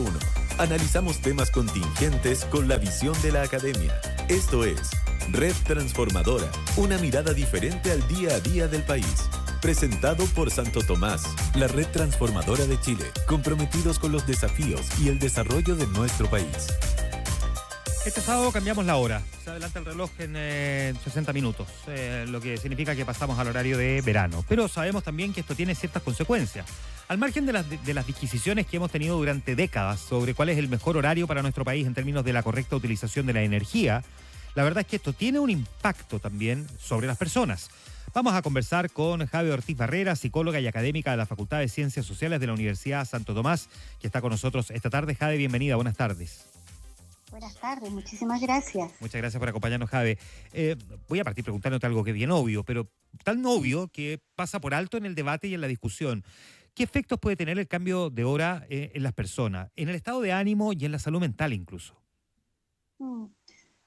1. Analizamos temas contingentes con la visión de la academia. Esto es Red Transformadora, una mirada diferente al día a día del país. Presentado por Santo Tomás, la Red Transformadora de Chile, comprometidos con los desafíos y el desarrollo de nuestro país. Este sábado cambiamos la hora, se adelanta el reloj en 60 minutos, lo que significa que pasamos al horario de verano. Pero sabemos también que esto tiene ciertas consecuencias. Al margen de las disquisiciones que hemos tenido durante décadas sobre cuál es el mejor horario para nuestro país en términos de la correcta utilización de la energía, la verdad es que esto tiene un impacto también sobre las personas. Vamos a conversar con Javi Ortiz Barrera, psicóloga y académica de la Facultad de Ciencias Sociales de la Universidad Santo Tomás, que está con nosotros esta tarde. Javi, bienvenida, buenas tardes. Buenas tardes, muchísimas gracias. Muchas gracias por acompañarnos, Jade. Voy a partir preguntándote algo que es bien obvio, pero tan obvio que pasa por alto en el debate y en la discusión. ¿Qué efectos puede tener el cambio de hora en las personas, en el estado de ánimo y en la salud mental incluso?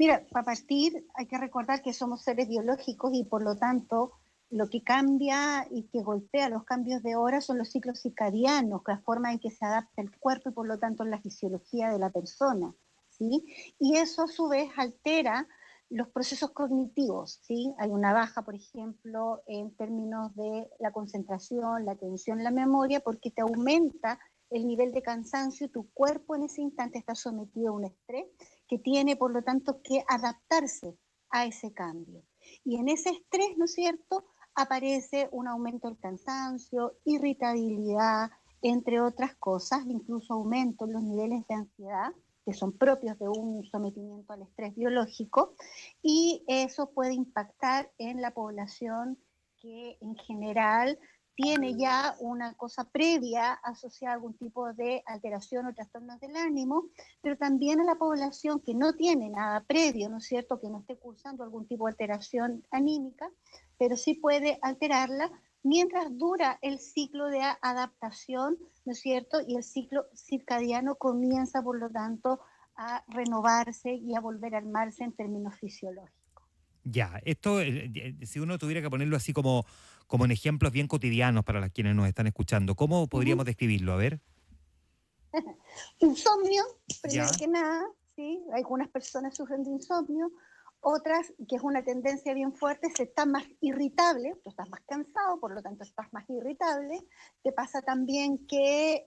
Mira, para partir hay que recordar que somos seres biológicos y por lo tanto lo que cambia y que golpea los cambios de hora son los ciclos circadianos, la forma en que se adapta el cuerpo y por lo tanto la fisiología de la persona. ¿Sí? Y eso a su vez altera los procesos cognitivos, ¿sí? Hay una baja, por ejemplo, en términos de la concentración, la atención, la memoria, porque te aumenta el nivel de cansancio y tu cuerpo en ese instante está sometido a un estrés que tiene, por lo tanto, que adaptarse a ese cambio. Y en ese estrés, ¿no es cierto?, aparece un aumento del cansancio, irritabilidad, entre otras cosas, incluso aumento en los niveles de ansiedad, que son propios de un sometimiento al estrés biológico, y eso puede impactar en la población que en general tiene ya una cosa previa asociada a algún tipo de alteración o trastornos del ánimo, pero también a la población que no tiene nada previo, ¿no es cierto?, que no esté cursando algún tipo de alteración anímica, pero sí puede alterarla mientras dura el ciclo de adaptación, ¿no es cierto? Y el ciclo circadiano comienza, por lo tanto, a renovarse y a volver a armarse en términos fisiológicos. Ya, esto, si uno tuviera que ponerlo así como en ejemplos bien cotidianos para quienes nos están escuchando, ¿cómo podríamos describirlo? A ver. Insomnio, primero Ya. que nada, ¿sí? Algunas personas sufren de insomnio, otras, que es una tendencia bien fuerte, se está más irritable, tú estás más cansado, por lo tanto estás más irritable. Te pasa también que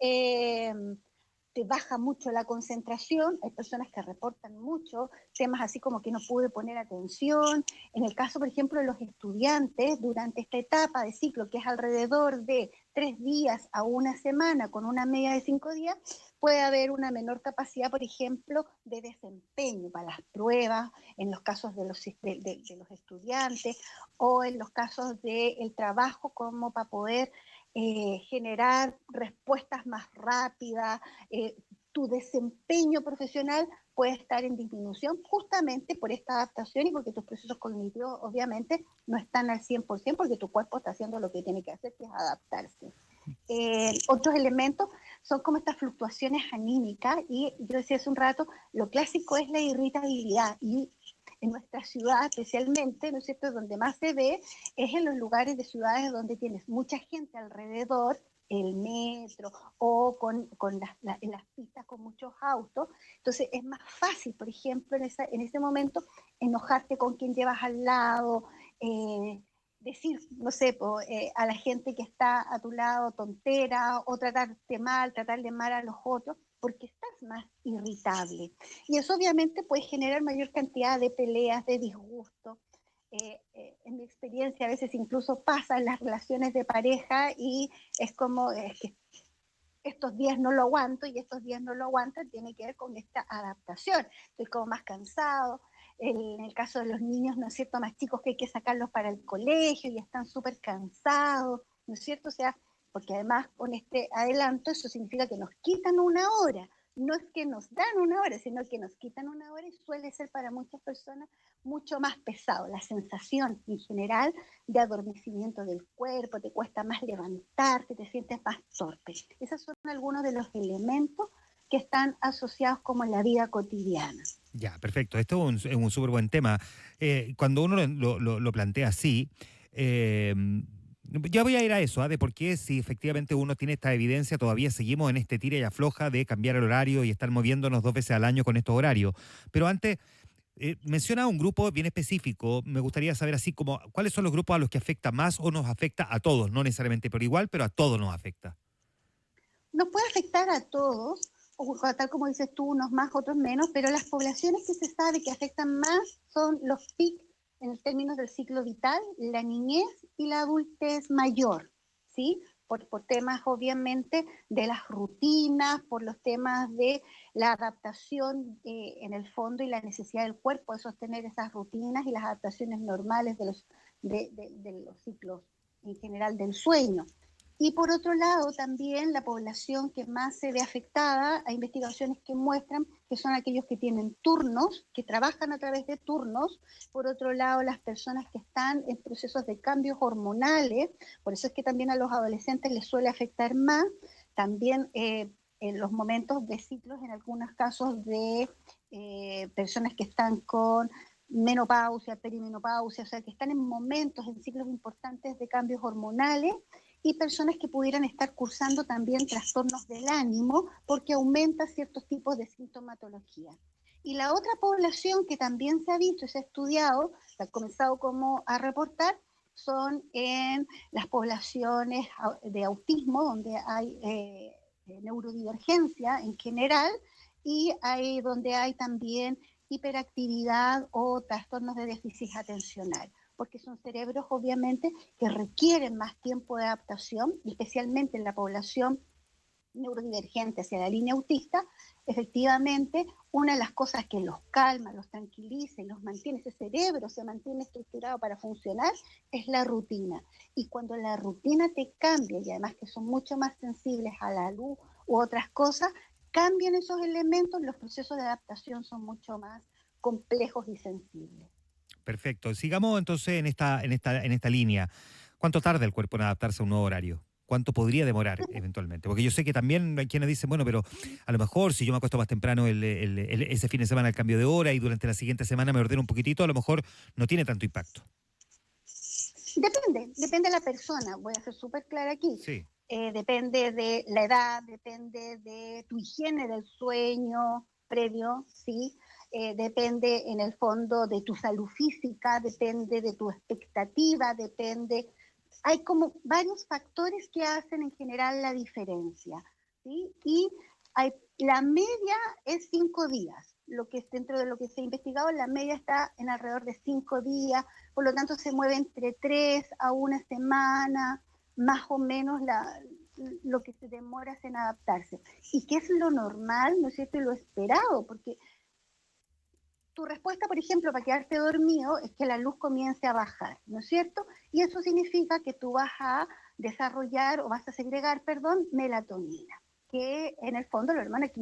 te baja mucho la concentración, hay personas que reportan mucho, temas así como que no pude poner atención. En el caso, por ejemplo, de los estudiantes, durante esta etapa de ciclo, que es alrededor de 3 días a una semana, con una media de 5 días, puede haber una menor capacidad, por ejemplo, de desempeño para las pruebas, en los casos de los estudiantes, o en los casos del trabajo, como para poder generar respuestas más rápidas, tu desempeño profesional puede estar en disminución justamente por esta adaptación y porque tus procesos cognitivos obviamente no están al 100% porque tu cuerpo está haciendo lo que tiene que hacer, que es adaptarse. Otros elementos son como estas fluctuaciones anímicas y yo decía hace un rato, lo clásico es la irritabilidad y en nuestra ciudad especialmente, ¿no es cierto?, donde más se ve es en los lugares de ciudades donde tienes mucha gente alrededor, el metro o en las pistas con muchos autos. Entonces es más fácil, por ejemplo, en ese momento enojarte con quien llevas al lado, decir, no sé, a la gente que está a tu lado tontera o tratarte mal, tratarle mal a los otros, porque estás más irritable. Y eso obviamente puede generar mayor cantidad de peleas, de disgustos. En mi experiencia a veces incluso pasa en las relaciones de pareja y es como que estos días no lo aguanto y estos días no lo aguantan, tiene que ver con esta adaptación. Estoy como más cansado. En el caso de los niños, ¿no es cierto?, más chicos que hay que sacarlos para el colegio y están súper cansados, ¿no es cierto? O sea, porque además con este adelanto eso significa que nos quitan una hora. No es que nos dan una hora, sino que nos quitan una hora y suele ser para muchas personas mucho más pesado. La sensación en general de adormecimiento del cuerpo, te cuesta más levantarte, te sientes más torpe. Esos son algunos de los elementos que están asociados como en la vida cotidiana. Ya, perfecto. Esto es un súper buen tema. Cuando uno lo plantea así, Ya voy a ir a eso, de por qué si efectivamente uno tiene esta evidencia, todavía seguimos en este tira y afloja de cambiar el horario y estar moviéndonos 2 veces al año con estos horarios. Pero antes, menciona un grupo bien específico. Me gustaría saber así como, ¿cuáles son los grupos a los que afecta más o nos afecta a todos? No necesariamente por igual, pero a todos nos afecta. Nos puede afectar a todos, o tal como dices tú, unos más, otros menos, pero las poblaciones que se sabe que afectan más son los PIC en términos del ciclo vital, la niñez y la adultez mayor, ¿sí? Por temas obviamente de las rutinas, por los temas de la adaptación en el fondo y la necesidad del cuerpo de sostener esas rutinas y las adaptaciones normales de los ciclos en general del sueño. Y por otro lado, también la población que más se ve afectada, hay investigaciones que muestran que son aquellos que tienen turnos, que trabajan a través de turnos. Por otro lado, las personas que están en procesos de cambios hormonales, por eso es que también a los adolescentes les suele afectar más. También en los momentos de ciclos, en algunos casos de personas que están con menopausia, perimenopausia, o sea, que están en momentos, en ciclos importantes de cambios hormonales, y personas que pudieran estar cursando también trastornos del ánimo porque aumenta ciertos tipos de sintomatología. Y la otra población que también se ha visto y se ha estudiado, se ha comenzado como a reportar, son en las poblaciones de autismo, donde hay neurodivergencia en general, y hay donde hay también hiperactividad o trastornos de déficit atencional, porque son cerebros obviamente que requieren más tiempo de adaptación, y especialmente en la población neurodivergente hacia la línea autista. Efectivamente, una de las cosas que los calma, los tranquiliza y los mantiene, ese cerebro se mantiene estructurado para funcionar, es la rutina. Y cuando la rutina te cambia, y además que son mucho más sensibles a la luz u otras cosas, cambian esos elementos, los procesos de adaptación son mucho más complejos y sensibles. Perfecto. Sigamos entonces en esta línea. ¿Cuánto tarda el cuerpo en adaptarse a un nuevo horario? ¿Cuánto podría demorar eventualmente? Porque yo sé que también hay quienes dicen, bueno, pero a lo mejor si yo me acuesto más temprano ese fin de semana el cambio de hora y durante la siguiente semana me ordeno un poquitito, a lo mejor no tiene tanto impacto. Depende de la persona, voy a ser súper clara aquí. Sí. Depende de la edad, depende de tu higiene del sueño previo, ¿sí? Depende en el fondo de tu salud física, depende de tu expectativa, hay como varios factores que hacen en general la diferencia, ¿sí? Y la media es 5 días. Lo que es dentro de lo que se ha investigado, la media está en alrededor de 5 días, por lo tanto se mueve entre 3 a 1 semana, más o menos lo que se demora en adaptarse. ¿Y qué es lo normal, no es cierto, y lo esperado? Porque tu respuesta, por ejemplo, para quedarte dormido es que la luz comience a bajar, ¿no es cierto? Y eso significa que tú vas a desarrollar o vas a segregar, perdón, melatonina, que en el fondo lo hermano que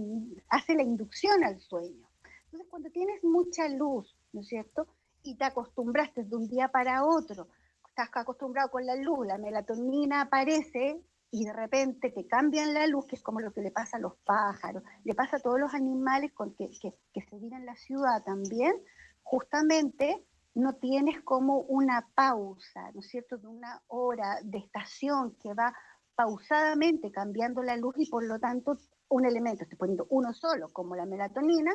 hace la inducción al sueño. Entonces, cuando tienes mucha luz, ¿no es cierto? Y te acostumbraste de un día para otro, estás acostumbrado con la luz, la melatonina aparece y de repente te cambian la luz, que es como lo que le pasa a los pájaros, le pasa a todos los animales que se viven en la ciudad también, justamente no tienes como una pausa, ¿no es cierto?, de una hora de estación que va pausadamente cambiando la luz, y por lo tanto un elemento, estoy poniendo uno solo, como la melatonina,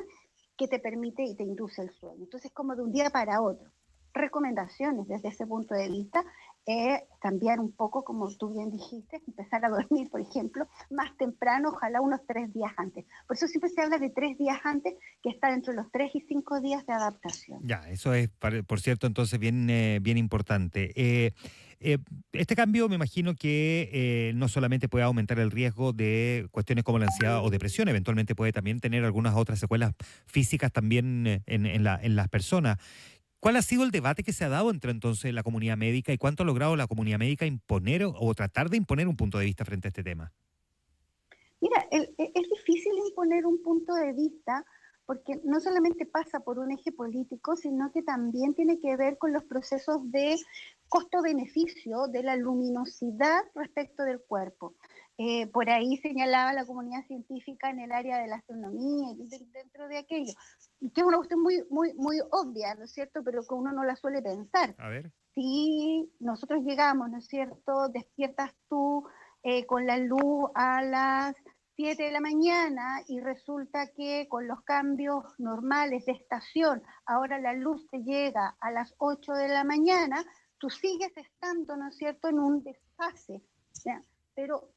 que te permite y te induce el sueño. Entonces, como de un día para otro. Recomendaciones desde ese punto de vista, cambiar un poco, como tú bien dijiste, empezar a dormir, por ejemplo, más temprano, ojalá unos 3 días antes. Por eso siempre se habla de 3 días antes, que está entre los 3 y 5 días de adaptación. Ya, eso es, por cierto, entonces bien importante. Este cambio me imagino que no solamente puede aumentar el riesgo de cuestiones como la ansiedad o depresión, eventualmente puede también tener algunas otras secuelas físicas también en las personas. ¿Cuál ha sido el debate que se ha dado entre entonces la comunidad médica y cuánto ha logrado la comunidad médica imponer o tratar de imponer un punto de vista frente a este tema? Mira, es difícil imponer un punto de vista porque no solamente pasa por un eje político, sino que también tiene que ver con los procesos de costo-beneficio de la luminosidad respecto del cuerpo. Por ahí señalaba la comunidad científica en el área de la astronomía, dentro de aquello, que es una cuestión muy obvia, ¿no es cierto?, pero que uno no la suele pensar. A ver. Si nosotros llegamos, ¿no es cierto?, despiertas tú con la luz a las 7 de la mañana y resulta que con los cambios normales de estación, ahora la luz te llega a las 8 de la mañana, tú sigues estando, ¿no es cierto?, en un desfase. ¿Ya? Pero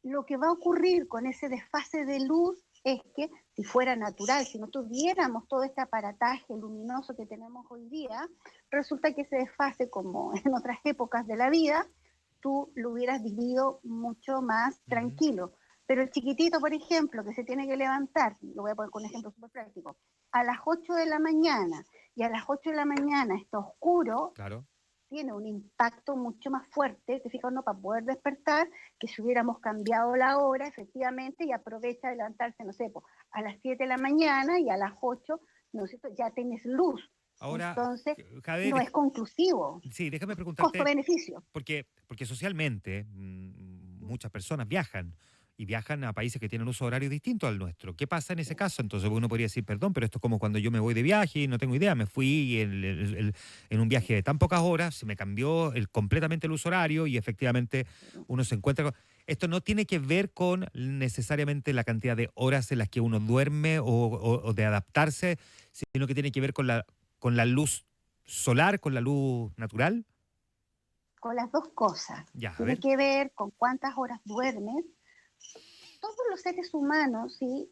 lo que va a ocurrir con ese desfase de luz es que si fuera natural, si no tuviéramos todo este aparataje luminoso que tenemos hoy día, resulta que ese desfase, como en otras épocas de la vida, tú lo hubieras vivido mucho más tranquilo. Pero el chiquitito, por ejemplo, que se tiene que levantar, lo voy a poner con un ejemplo súper práctico, a las 8 de la mañana, y a las 8 de la mañana está oscuro, Claro. tiene un impacto mucho más fuerte, te fijas, no, para poder despertar, que si hubiéramos cambiado la hora, efectivamente, y aprovecha de levantarse, no sé, a las 7 de la mañana y a las 8, ¿no es cierto?, ya tienes luz. Ahora, Entonces, no Javier, es conclusivo. sí, déjame preguntarte, Costo-beneficio. porque socialmente muchas personas viajan y viajan a países que tienen uso horario distinto al nuestro. ¿Qué pasa en ese caso? Entonces uno podría decir, perdón, pero esto es como cuando yo me voy de viaje y no tengo idea, me fui en un viaje de tan pocas horas, se me cambió completamente el uso horario y efectivamente uno se encuentra con... Esto no tiene que ver con necesariamente la cantidad de horas en las que uno duerme o de adaptarse, sino que tiene que ver con la luz solar, con la luz natural. Con las dos cosas. Ya, a Tiene ver. que ver con cuántas horas duermes. Todos los seres humanos, ¿sí?,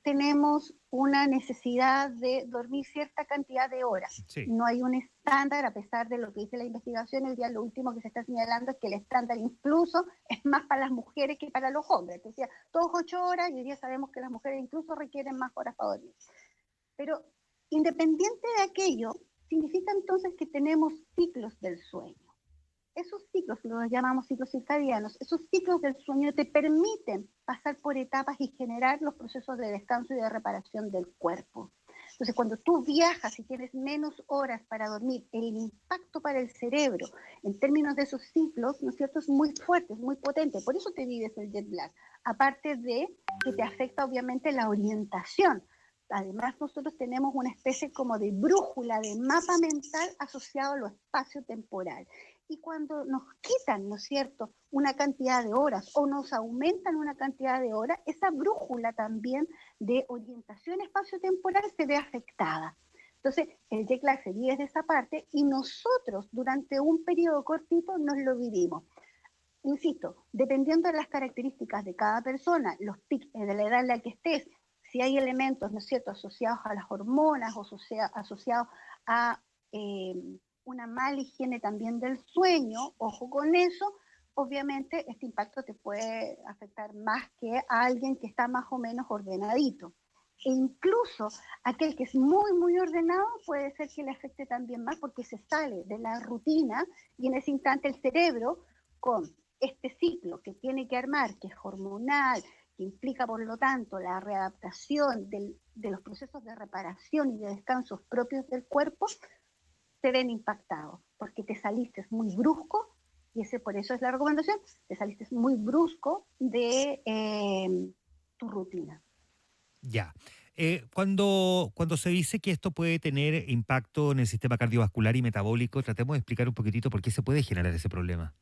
tenemos una necesidad de dormir cierta cantidad de horas. Sí. No hay un estándar, a pesar de lo que dice la investigación, hoy día lo último que se está señalando es que el estándar incluso es más para las mujeres que para los hombres. Decía, todos 8 horas, y hoy día sabemos que las mujeres incluso requieren más horas para dormir. Pero independiente de aquello, significa entonces que tenemos ciclos del sueño. Esos ciclos, los llamamos ciclos circadianos, esos ciclos del sueño te permiten pasar por etapas y generar los procesos de descanso y de reparación del cuerpo. Entonces, cuando tú viajas y tienes menos horas para dormir, el impacto para el cerebro en términos de esos ciclos, ¿no es cierto?, es muy fuerte, es muy potente. Por eso te vives el jet lag. Aparte de que te afecta obviamente la orientación. Además, nosotros tenemos una especie como de brújula, de mapa mental asociado a lo espacio-temporal. Y cuando nos quitan, ¿no es cierto?, una cantidad de horas o nos aumentan una cantidad de horas, esa brújula también de orientación espacio-temporal se ve afectada. Entonces, el jet lag se vive desde esa parte y nosotros durante un periodo cortito nos lo vivimos. Insisto, dependiendo de las características de cada persona, los pics de la edad en la que estés, si hay elementos, ¿no es cierto?, asociados a las hormonas o asociados a una mala higiene también del sueño, ojo con eso, obviamente este impacto te puede afectar más que a alguien que está más o menos ordenadito. E incluso aquel que es muy ordenado puede ser que le afecte también más porque se sale de la rutina y en ese instante el cerebro, con este ciclo que tiene que armar, que es hormonal, que implica por lo tanto la readaptación de los procesos de reparación y de descansos propios del cuerpo, se ven impactados, porque te saliste muy brusco, y por eso es la recomendación, te saliste muy brusco de tu rutina. Ya. Cuando se dice que esto puede tener impacto en el sistema cardiovascular y metabólico, tratemos de explicar un poquitito por qué se puede generar ese problema.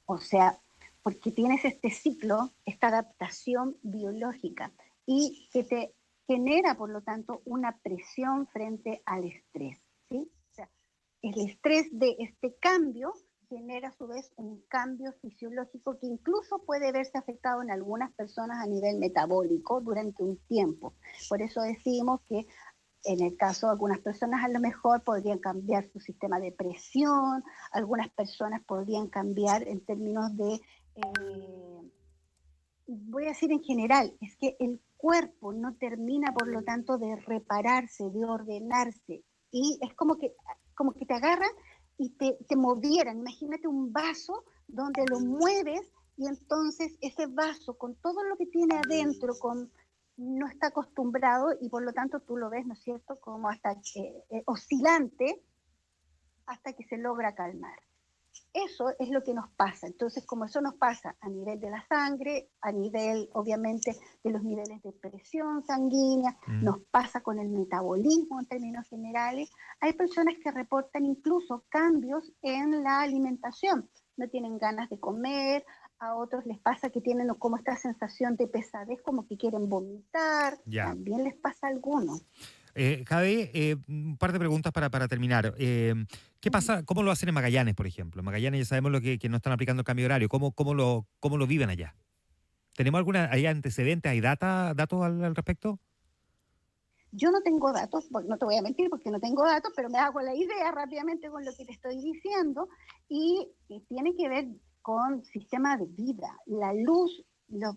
O sea, porque tienes este ciclo, esta adaptación biológica, y que te genera, por lo tanto, una presión frente al estrés, ¿sí? O sea, el estrés de este cambio genera a su vez un cambio fisiológico que incluso puede verse afectado en algunas personas a nivel metabólico durante un tiempo. Por eso decimos que en el caso de algunas personas a lo mejor podrían cambiar su sistema de presión, algunas personas podrían cambiar en términos de, voy a decir en general, es que el cuerpo no termina por lo tanto de repararse, de ordenarse, y es como que te agarran y te movieran. Imagínate un vaso donde lo mueves y entonces ese vaso con todo lo que tiene adentro, no está acostumbrado y por lo tanto tú lo ves, ¿no es cierto?, como hasta oscilante hasta que se logra calmar. Eso es lo que nos pasa. Entonces, como eso nos pasa a nivel de la sangre, a nivel, obviamente, de los niveles de presión sanguínea, nos pasa con el metabolismo en términos generales, hay personas que reportan incluso cambios en la alimentación. No tienen ganas de comer, a otros les pasa que tienen como esta sensación de pesadez, como que quieren vomitar, también les pasa a algunos. Jade, un par de preguntas para terminar. ¿Qué pasa? ¿Cómo lo hacen en Magallanes, por ejemplo? En Magallanes ya sabemos que no están aplicando el cambio de horario. ¿Cómo lo viven allá? ¿Tenemos hay antecedentes, hay datos al respecto? Yo no tengo datos, no te voy a mentir porque no tengo datos, pero me hago la idea rápidamente con lo que te estoy diciendo y tiene que ver con sistema de vida. La luz,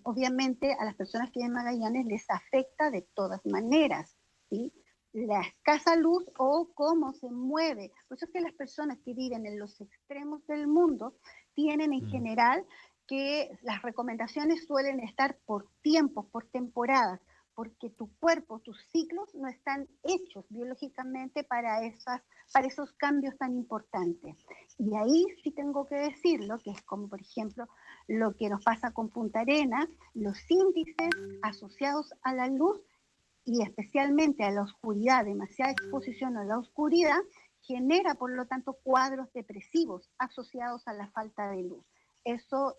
obviamente a las personas que viven en Magallanes les afecta de todas maneras, ¿sí? La escasa luz o cómo se mueve. Por eso es que las personas que viven en los extremos del mundo tienen en general que las recomendaciones suelen estar por tiempos, por temporadas, porque tu cuerpo, tus ciclos no están hechos biológicamente para esos cambios tan importantes. Y ahí sí tengo que decirlo, que es como por ejemplo lo que nos pasa con Punta Arenas, los índices asociados a la luz y especialmente a la oscuridad, demasiada exposición a la oscuridad, genera por lo tanto cuadros depresivos asociados a la falta de luz. Eso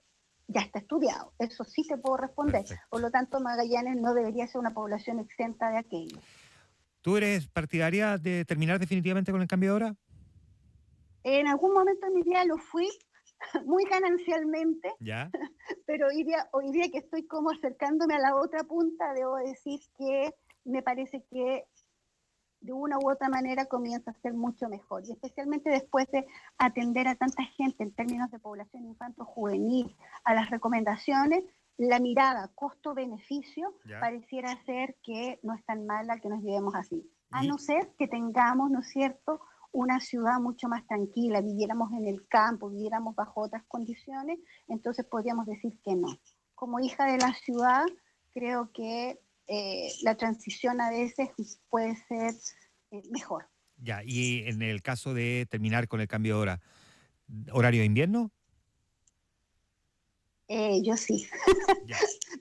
ya está estudiado, eso sí te puedo responder. Perfecto. Por lo tanto, Magallanes no debería ser una población exenta de aquello. ¿Tú eres partidaria de terminar definitivamente con el cambio de hora? En algún momento de mi vida lo fui, muy ganancialmente, ¿ya? Pero hoy día que estoy como acercándome a la otra punta, debo decir que me parece que de una u otra manera comienza a ser mucho mejor, y especialmente después de atender a tanta gente en términos de población infanto-juvenil, a las recomendaciones, la mirada costo-beneficio pareciera ser que no es tan mala que nos llevemos así. A no ser que tengamos, ¿no es cierto?, una ciudad mucho más tranquila, viviéramos en el campo, viviéramos bajo otras condiciones, entonces podríamos decir que no. Como hija de la ciudad, creo que la transición a veces puede ser mejor. Ya, y en el caso de terminar con el cambio de hora, ¿horario de invierno? Yo sí,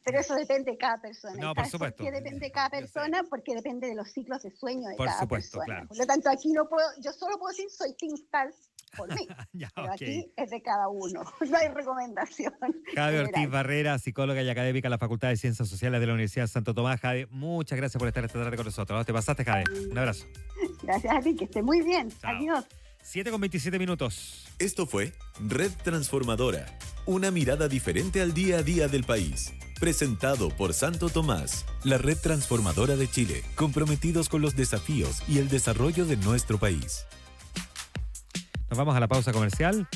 pero eso depende de cada persona. No, por supuesto. ¿Por qué depende de cada persona? Porque depende de los ciclos de sueño de cada persona. Claro. Por lo tanto, aquí no puedo, yo solo puedo decir soy Team Star por mí, pero aquí es de cada uno, no hay recomendación. Jade Ortiz Barrera, psicóloga y académica en la Facultad de Ciencias Sociales de la Universidad de Santo Tomás. Jade, muchas gracias por estar esta tarde con nosotros. Te pasaste, Jade. Un abrazo. Gracias a ti, que esté muy bien. Chao. Adiós. 7:27. Esto fue Red Transformadora, una mirada diferente al día a día del país. Presentado por Santo Tomás, la red transformadora de Chile, comprometidos con los desafíos y el desarrollo de nuestro país. Nos vamos a la pausa comercial.